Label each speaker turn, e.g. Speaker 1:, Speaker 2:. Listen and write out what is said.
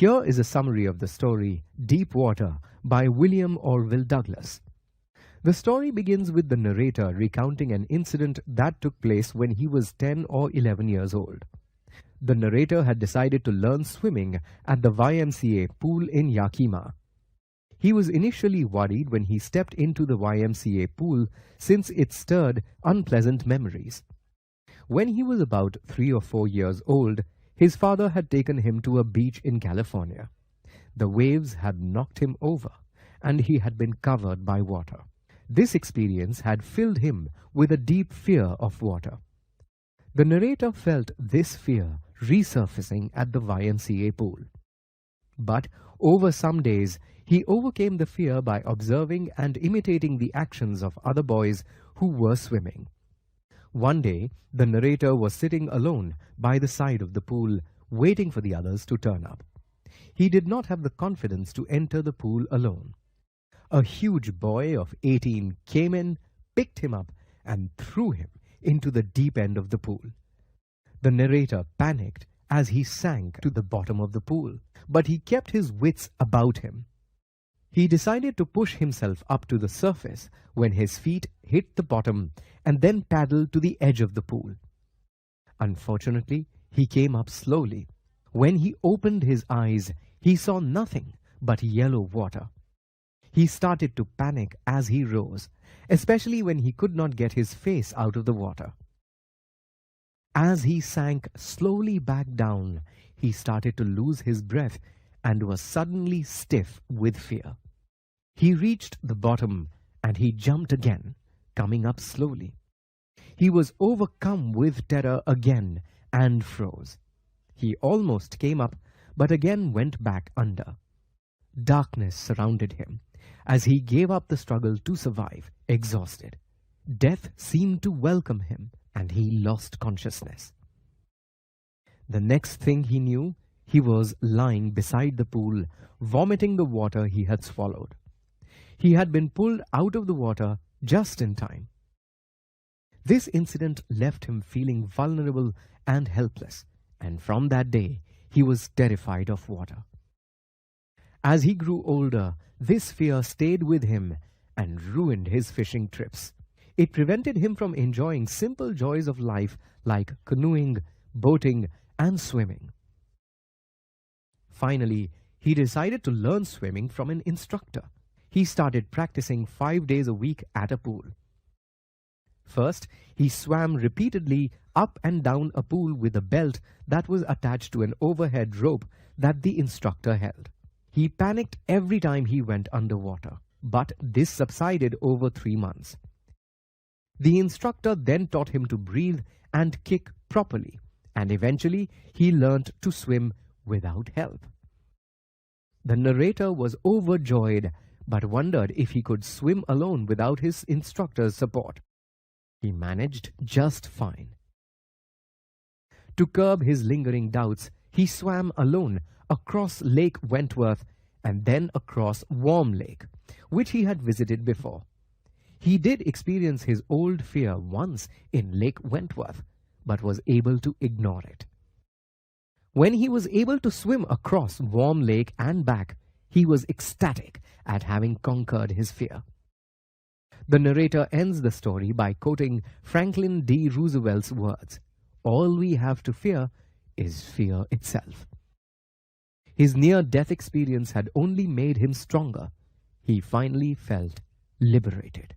Speaker 1: Here is a summary of the story Deep Water by William Orville Douglas. The story begins with the narrator recounting an incident that took place when he was 10 or 11 years old. The narrator had decided to learn swimming at the YMCA pool in Yakima. He was initially worried when he stepped into the YMCA pool since it stirred unpleasant memories. When he was about 3 or 4 years old, his father had taken him to a beach in California. The waves had knocked him over, and he had been covered by water. This experience had filled him with a deep fear of water. The narrator felt this fear resurfacing at the YMCA pool. But over some days, he overcame the fear by observing and imitating the actions of other boys who were swimming. One day, the narrator was sitting alone by the side of the pool, waiting for the others to turn up. He did not have the confidence to enter the pool alone. A huge boy of 18 came in, picked him up, and threw him into the deep end of the pool. The narrator panicked as he sank to the bottom of the pool, but he kept his wits about him. He decided to push himself up to the surface when his feet hit the bottom and then paddled to the edge of the pool. Unfortunately, he came up slowly. When he opened his eyes, he saw nothing but yellow water. He started to panic as he rose, especially when he could not get his face out of the water. As he sank slowly back down, he started to lose his breath and was suddenly stiff with fear. He reached the bottom and he jumped again, coming up slowly. He was overcome with terror again and froze. He almost came up, but again went back under. Darkness surrounded him as he gave up the struggle to survive, exhausted. Death seemed to welcome him and he lost consciousness. The next thing he knew, he was lying beside the pool, vomiting the water he had swallowed. He had been pulled out of the water just in time. This incident left him feeling vulnerable and helpless, and from that day, he was terrified of water. As he grew older, this fear stayed with him and ruined his fishing trips. It prevented him from enjoying simple joys of life like canoeing, boating, and swimming. Finally, he decided to learn swimming from an instructor. He started practicing 5 days a week at a pool. First, he swam repeatedly up and down a pool with a belt that was attached to an overhead rope that the instructor held. He panicked every time he went underwater, but this subsided over 3 months. The instructor then taught him to breathe and kick properly, and eventually he learned to swim without help. The narrator was overjoyed, but wondered if he could swim alone without his instructor's support. He managed just fine. To curb his lingering doubts, he swam alone across Lake Wentworth and then across Warm Lake, which he had visited before. He did experience his old fear once in Lake Wentworth, but was able to ignore it. When he was able to swim across Warm Lake and back, he was ecstatic at having conquered his fear. The narrator ends the story by quoting Franklin D. Roosevelt's words, "All we have to fear is fear itself." His near-death experience had only made him stronger. He finally felt liberated.